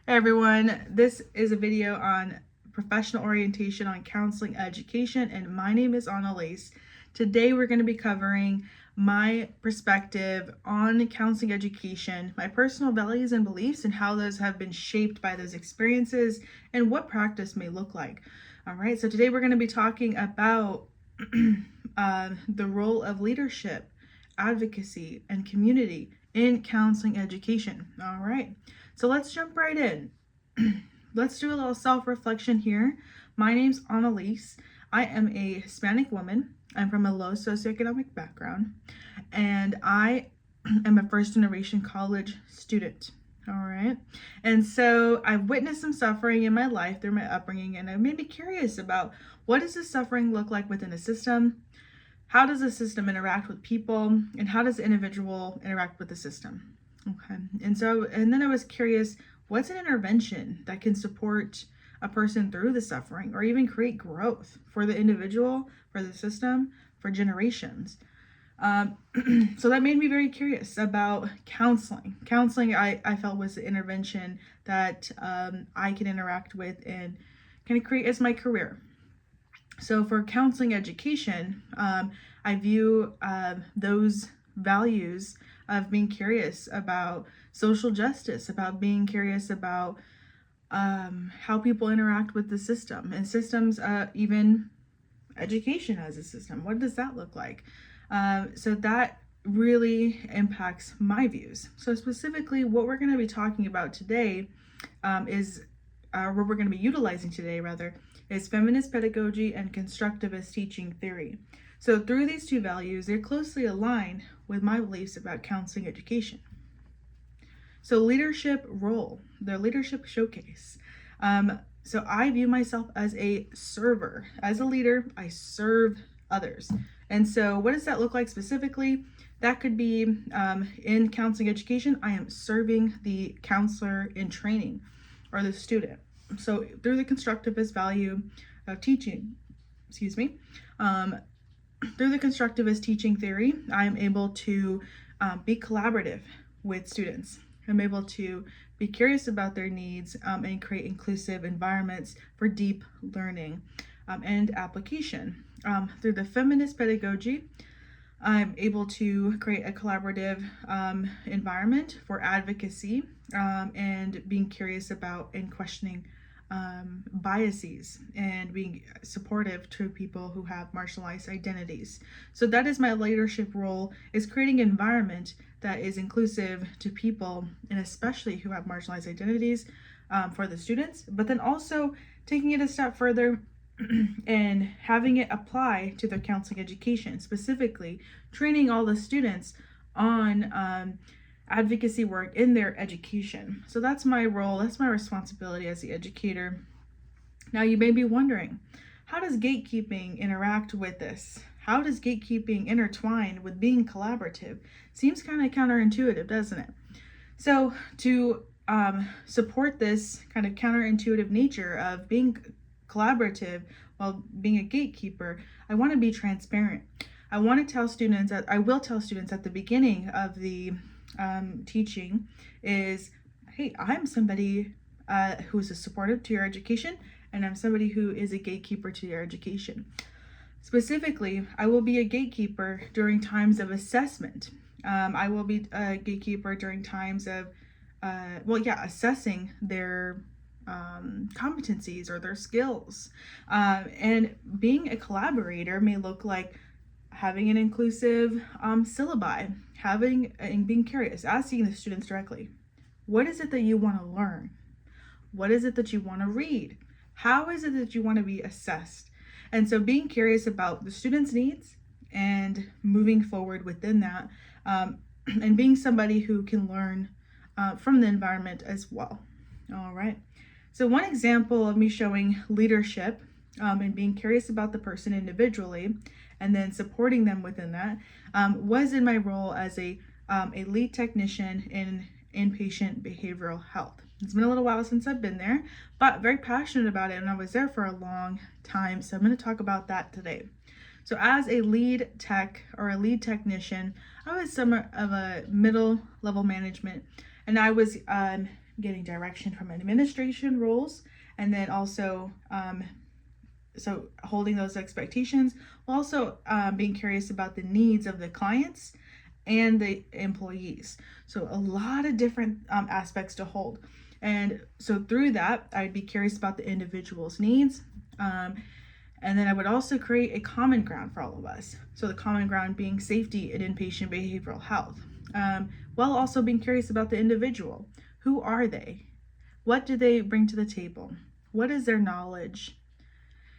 Hey everyone, this is a video on professional orientation on counseling education, and my name is Annalise. Today we're going to be covering my perspective on counseling education, my personal values and beliefs, and how those have been shaped by those experiences and what practice may look like. All right, so today we're going to be talking about the role of leadership, advocacy, and community in counseling education. All right. So let's jump right in. Let's do a little self-reflection here. My name's Annalise. I am a Hispanic woman. I'm from a low socioeconomic background, and I am a first-generation college student. All right. And so I've witnessed some suffering in my life through my upbringing, and it made me curious about what does this suffering look like within a system? How does the system interact with people, and how does the individual interact with the system? Okay. And then I was curious, what's an intervention that can support a person through the suffering or even create growth for the individual, for the system, for generations? So that made me very curious about counseling. Counseling, I felt, was the intervention that I can interact with and kind of create as my career. So for counseling education, I view those values of being curious about social justice, about being curious about how people interact with the system and systems, even education as a system. What does that look like? So that really impacts my views. So specifically, what we're going to be talking about today is what we're going to be utilizing today, rather, is feminist pedagogy and constructivist teaching theory. So through these two values, they're closely aligned with my beliefs about counseling education. So leadership role, their leadership showcase. So I view myself as a server. As a leader, I serve others. And so what does that look like specifically? That could be in counseling education, I am serving the counselor in training or the student. So through the constructivist value of teaching, through the constructivist teaching theory, I am able to be collaborative with students. I'm able to be curious about their needs and create inclusive environments for deep learning and application. Through the feminist pedagogy, I'm able to create a collaborative environment for advocacy and being curious about and questioning biases and being supportive to people who have marginalized identities. So that is my leadership role, is creating an environment that is inclusive to people, and especially who have marginalized identities, for the students, but then also taking it a step further and having it apply to their counseling education, specifically training all the students on advocacy work in their education. So that's my role, that's my responsibility as the educator. Now you may be wondering, how does gatekeeping interact with this? How does gatekeeping intertwine with being collaborative? Seems kind of counterintuitive, doesn't it? So to support this kind of counterintuitive nature of being collaborative while being a gatekeeper, I want to be transparent. I want to tell students that I will tell students at the beginning of the teaching is, hey, I'm somebody who is a supportive to your education, and I'm somebody who is a gatekeeper to your education. Specifically, I will be a gatekeeper during times of assessment. I will be a gatekeeper during times of, assessing their competencies or their skills. And being a collaborator may look like having an inclusive syllabi, having and being curious, asking the students directly, what is it that you want to learn? What is it that you want to read? How is it that you want to be assessed? And so being curious about the students' needs and moving forward within that, and being somebody who can learn from the environment as well. All right. So one example of me showing leadership and being curious about the person individually and then supporting them within that was in my role as a lead technician in inpatient behavioral health. It's been a little while since I've been there, but very passionate about it, and I was there for a long time, so I'm going to talk about that today. So as a lead tech or a lead technician, I was somewhat of a middle level management, and I was getting direction from administration roles, and then also so holding those expectations, while also being curious about the needs of the clients and the employees. So a lot of different aspects to hold. And so through that, I'd be curious about the individual's needs. And then I would also create a common ground for all of us. So the common ground being safety and inpatient behavioral health, while also being curious about the individual. Who are they? What do they bring to the table? What is their knowledge?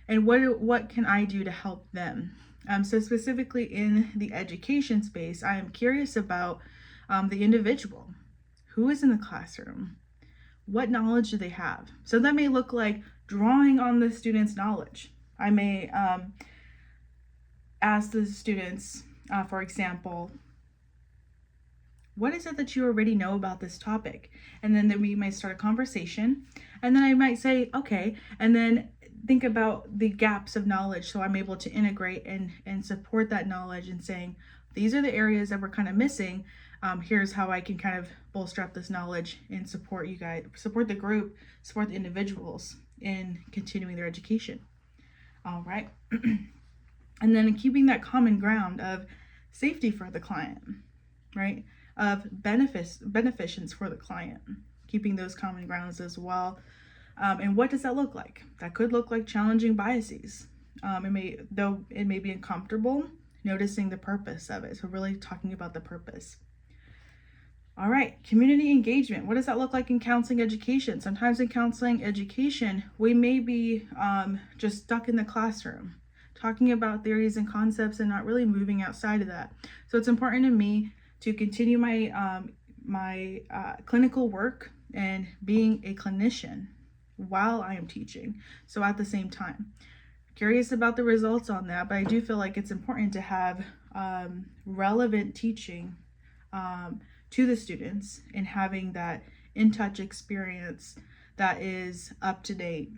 And what can I do to help them? So specifically in the education space, I am curious about the individual. Who is in the classroom? What knowledge do they have? So that may look like drawing on the student's knowledge. I may ask the students, for example, what is it that you already know about this topic? And then we might start a conversation. And then I might say, okay, and then think about the gaps of knowledge so I'm able to integrate and support that knowledge and saying, these are the areas that we're kind of missing. Here's how I can kind of bolster up this knowledge and support you guys, support the group, support the individuals in continuing their education. All right. And then keeping that common ground of safety for the client, right? Of beneficence for the client, keeping those common grounds as well. And what does that look like? That could look like challenging biases. Though it may be uncomfortable, noticing the purpose of it. So really talking about the purpose. All right, community engagement. What does that look like in counseling education? Sometimes in counseling education, we may be just stuck in the classroom, talking about theories and concepts and not really moving outside of that. So it's important to me to continue my clinical work and being a clinician while I am teaching. So at the same time, curious about the results on that, but I do feel like it's important to have relevant teaching to the students and having that in-touch experience that is up to date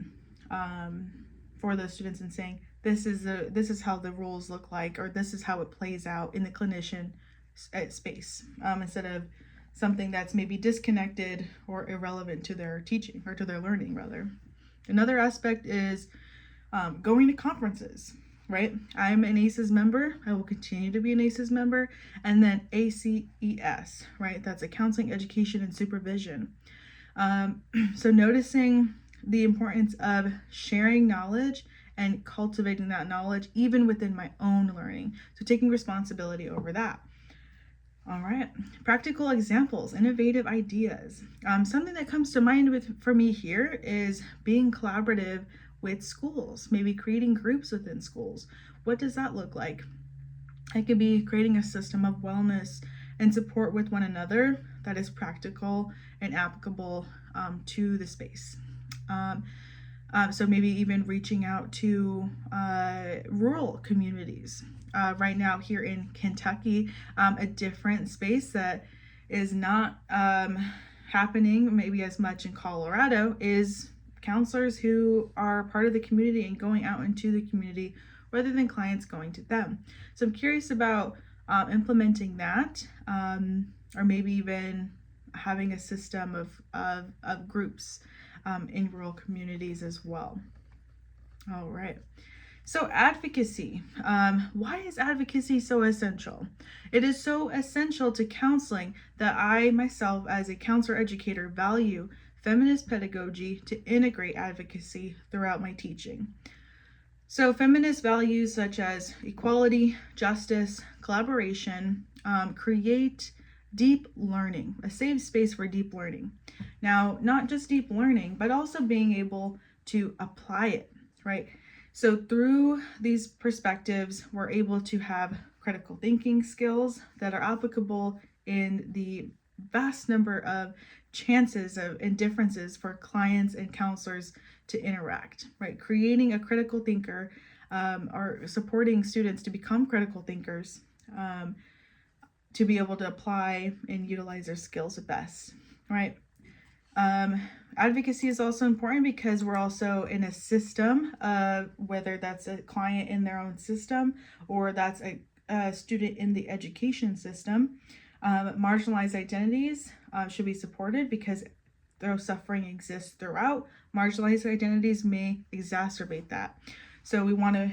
for those students, and saying this is how the rules look like, or this is how it plays out in the clinician space, instead of something that's maybe disconnected or irrelevant to their teaching or to their learning rather. Another aspect is going to conferences, right? I'm an ACES member. I will continue to be an ACES member. And then ACES, right? That's a counseling, education, and supervision. So noticing the importance of sharing knowledge and cultivating that knowledge even within my own learning. So taking responsibility over that. All right, practical examples, innovative ideas. Something that comes to mind for me here is being collaborative with schools, maybe creating groups within schools. What does that look like? It could be creating a system of wellness and support with one another that is practical and applicable to the space. So maybe even reaching out to rural communities. Right now here in Kentucky, a different space that is not happening maybe as much in Colorado is counselors who are part of the community and going out into the community rather than clients going to them. So I'm curious about implementing that, or maybe even having a system of groups in rural communities as well. All right. So advocacy. Why is advocacy so essential? It is so essential to counseling that I myself, as a counselor educator, value feminist pedagogy to integrate advocacy throughout my teaching. So feminist values such as equality, justice, collaboration, create deep learning, a safe space for deep learning. Now, not just deep learning, but also being able to apply it, right? So through these perspectives, we're able to have critical thinking skills that are applicable in the vast number of chances and differences for clients and counselors to interact, right? Creating a critical thinker or supporting students to become critical thinkers to be able to apply and utilize their skills at best, right? Advocacy is also important because we're also in a system, whether that's a client in their own system or that's a student in the education system. Marginalized identities should be supported because though suffering exists throughout, marginalized identities may exacerbate that. So we want to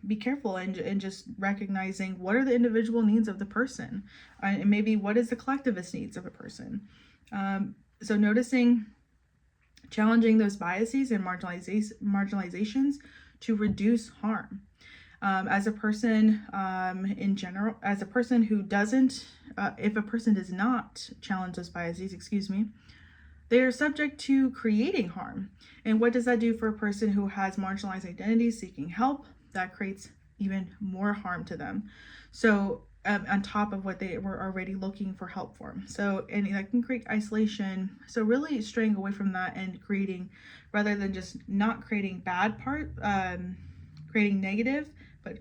be careful and just recognizing what are the individual needs of the person, and maybe what is the collectivist needs of a person. So noticing, challenging those biases and marginalizations to reduce harm. As a person in general, as a person who doesn't, if a person does not challenge those biases, they are subject to creating harm. And what does that do for a person who has marginalized identities seeking help? That creates even more harm to them. So on top of what they were already looking for help for. So, and that can create isolation. So really straying away from that and creating, rather than just not creating creating negative, but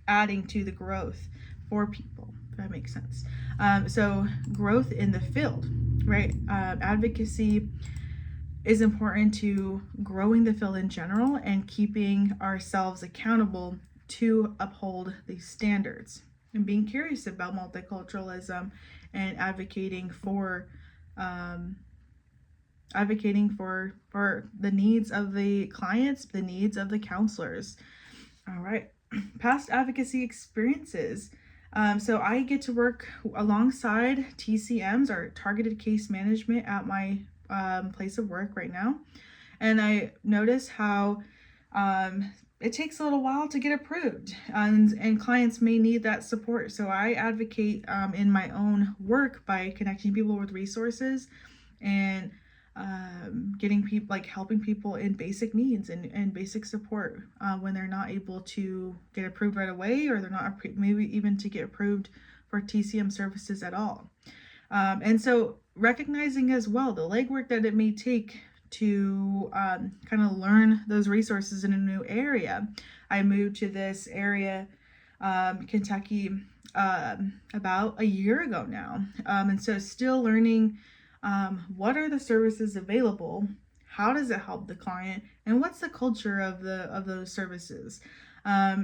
adding to the growth for people, if that makes sense. So growth in the field, right? Advocacy is important to growing the field in general and keeping ourselves accountable to uphold these standards, and being curious about multiculturalism and advocating for the needs of the clients, the needs of the counselors. All right. Past advocacy experiences. So I get to work alongside TCMs, or targeted case management, at my place of work right now. And I notice how it takes a little while to get approved, and clients may need that support. So I advocate in my own work by connecting people with resources and getting people, like helping people in basic needs and basic support when they're not able to get approved right away, or they're not maybe even to get approved for TCM services at all. And so recognizing as well the legwork that it may take to kind of learn those resources in a new area. I moved to this area, Kentucky, about a year ago now. And so still learning what are the services available, how does it help the client, and what's the culture of those services.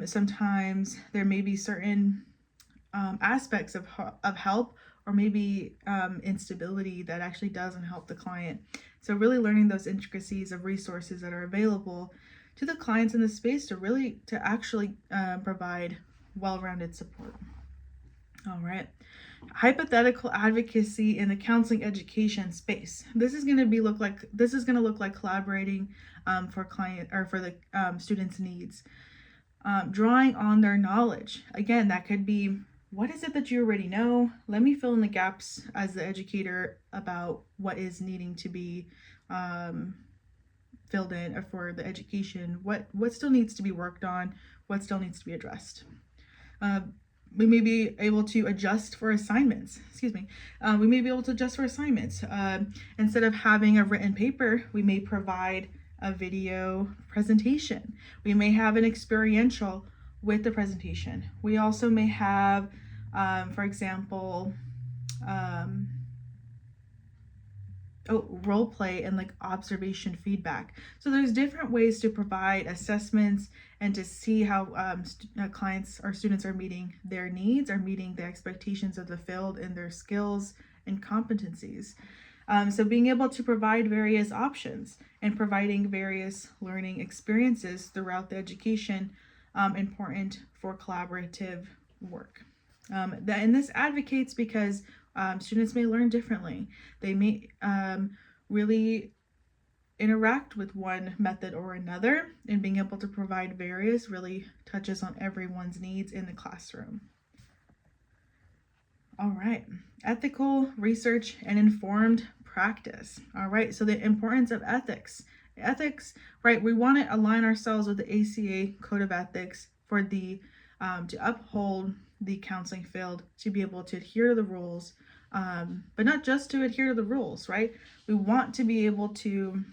Sometimes there may be certain aspects of help, or maybe instability that actually doesn't help the client. So really learning those intricacies of resources that are available to the clients in the space to actually provide well-rounded support. All right. Hypothetical advocacy in the counseling education space. This is going to look like collaborating for client, or for the students' needs. Drawing on their knowledge. Again, that could be, what is it that you already know? Let me fill in the gaps as the educator about what is needing to be filled in for the education. What still needs to be worked on? What still needs to be addressed? We may be able to adjust for assignments. Instead of having a written paper, we may provide a video presentation. We may have an experiential with the presentation. We also may have, for example, role play and like observation feedback. So there's different ways to provide assessments and to see how clients or students are meeting their needs, are meeting the expectations of the field and their skills and competencies. So being able to provide various options and providing various learning experiences throughout the education, important for collaborative work. And this advocates because students may learn differently. They may really interact with one method or another, and being able to provide various really touches on everyone's needs in the classroom. All right, ethical research and informed practice. All right, so the importance of ethics, right? We want to align ourselves with the ACA Code of Ethics for the to uphold the counseling field, to be able to adhere to the rules, but not just to adhere to the rules, right? We want to be able to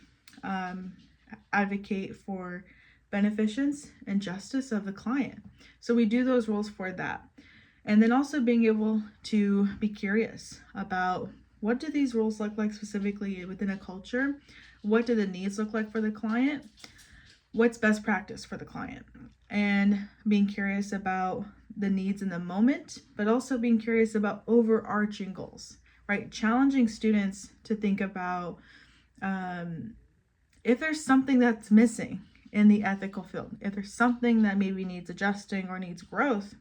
advocate for beneficence and justice of the client. So we do those rules for that. And then also being able to be curious about, what do these rules look like specifically within a culture? What do the needs look like for the client? What's best practice for the client? And being curious about the needs in the moment, but also being curious about overarching goals. right? Challenging students to think about if there's something that's missing in the ethical field, if there's something that maybe needs adjusting or needs growth,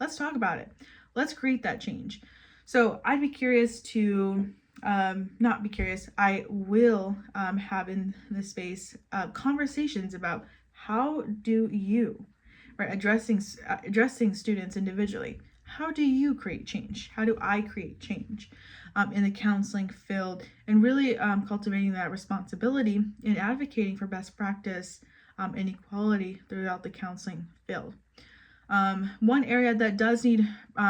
let's talk about it. Let's create that change. So I'd be curious to, not be curious, I will have in this space conversations about how do you, right, addressing students individually. How do you create change? How do I create change in the counseling field, and really cultivating that responsibility and advocating for best practice and equality throughout the counseling field. One area that does need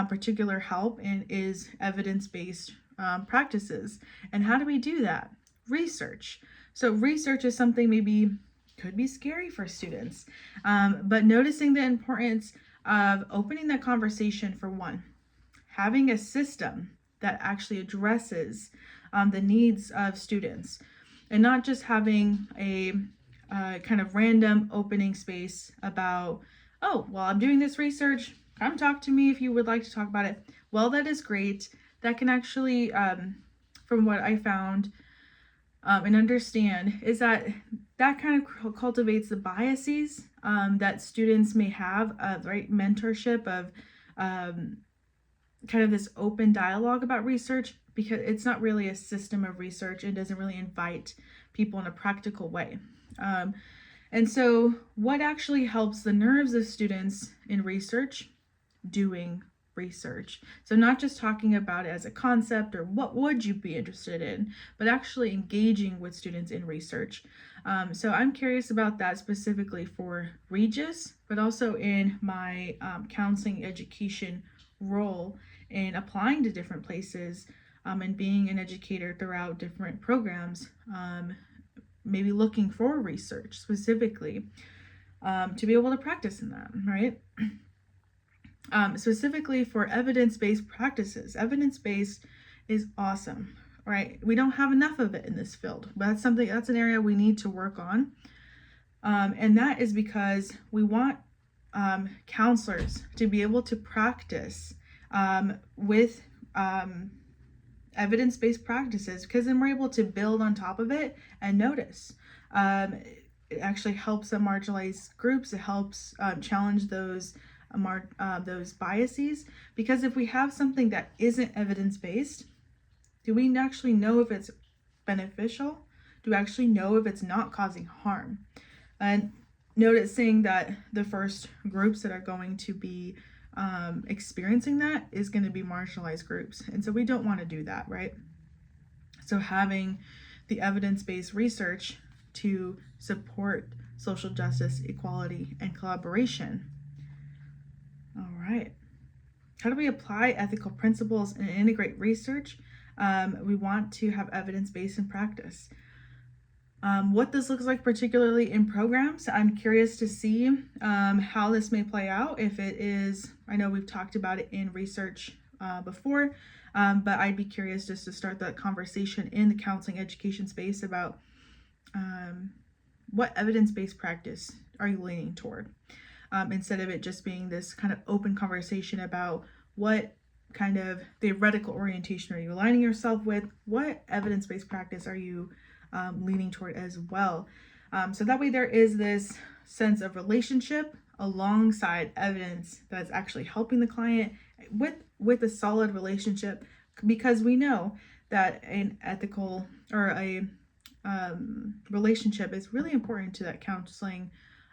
particular help in is evidence-based practices. And how do we do that? Research. So research is something maybe could be scary for students, but noticing the importance of opening that conversation for one, having a system that actually addresses the needs of students, and not just having a kind of random opening space about, oh, well, I'm doing this research, come talk to me if you would like to talk about it. Well, that is great. That can actually, from what I found and understand, is that kind of cultivates the biases that students may have of, right, mentorship of kind of this open dialogue about research, because it's not really a system of research. It doesn't really invite people in a practical way. And so what actually helps the nerves of students in research? Doing research. So not just talking about it as a concept or what would you be interested in, but actually engaging with students in research. So I'm curious about that specifically for Regis, but also in my counseling education role in applying to different places and being an educator throughout different programs, maybe looking for research specifically to be able to practice in that, right? Specifically for evidence-based practices. Evidence-based is awesome, right? We don't have enough of it in this field, but that's an area we need to work on. And that is because we want counselors to be able to practice with evidence-based practices, because then we're able to build on top of it and notice. It actually helps the marginalized groups. It helps challenge those biases, because if we have something that isn't evidence-based, do we actually know if it's beneficial? Do we actually know if it's not causing harm? And noticing that the first groups that are going to be experiencing that is going to be marginalized groups. And so we don't want to do that, right? So having the evidence-based research to support social justice, equality, and collaboration. All right. How do we apply ethical principles and integrate research? We want to have evidence-based in practice. What this looks like particularly in programs, I'm curious to see how this may play out. If it is, I know we've talked about it in research before, but I'd be curious just to start that conversation in the counseling education space about what evidence-based practice are you leaning toward, instead of it just being this kind of open conversation about what kind of theoretical orientation are you aligning yourself with, what evidence-based practice are you leaning toward as well. So that way there is this sense of relationship alongside evidence that's actually helping the client with a solid relationship, because we know that an ethical or a relationship is really important to that counseling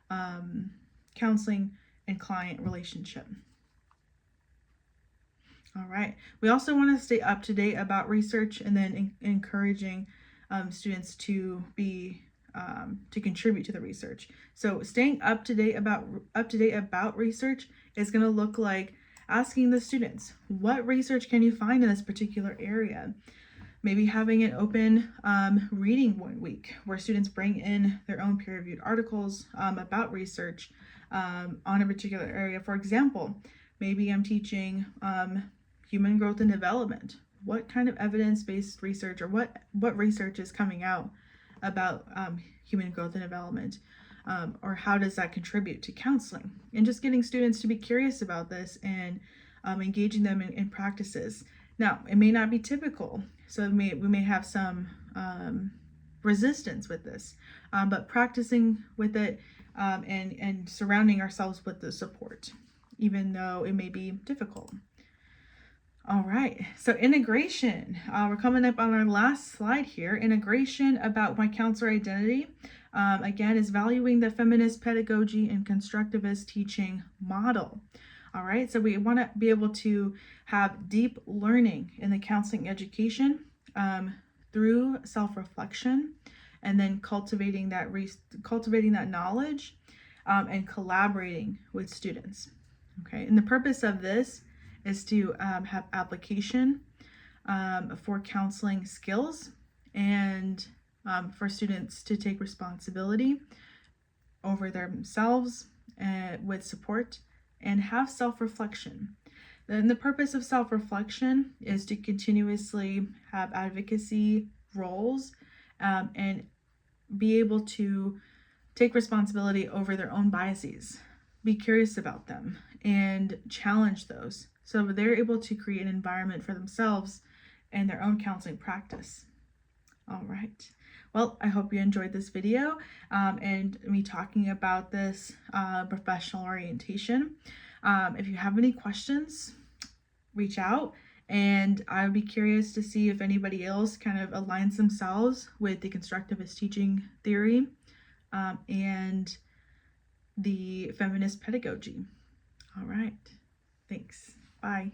and client relationship. All right. We also want to stay up to date about research, and then encouraging students to be to contribute to the research. So staying up to date about research is going to look like asking the students, what research can you find in this particular area? Maybe having an open reading 1 week where students bring in their own peer-reviewed articles about research on a particular area. For example, maybe I'm teaching human growth and development. What kind of evidence-based research, or what research is coming out about human growth and development, or how does that contribute to counseling? And just getting students to be curious about this and engaging them in practices. Now, it may not be typical, so we may have some resistance with this, but practicing with it and surrounding ourselves with the support, even though it may be difficult. All right, so integration. We're coming up on our last slide here. Integration about my counselor identity, again, is valuing the feminist pedagogy and constructivist teaching model. All right, so we want to be able to have deep learning in the counseling education through self-reflection, and then cultivating that knowledge and collaborating with students. Okay, and the purpose of this is to have application for counseling skills and for students to take responsibility over themselves with support and have self-reflection. Then the purpose of self-reflection is to continuously have advocacy roles and be able to take responsibility over their own biases, be curious about them, and challenge those so they're able to create an environment for themselves and their own counseling practice. All right. Well, I hope you enjoyed this video and me talking about this professional orientation. If you have any questions, reach out, and I would be curious to see if anybody else kind of aligns themselves with the constructivist teaching theory and the feminist pedagogy. All right. Thanks. Bye.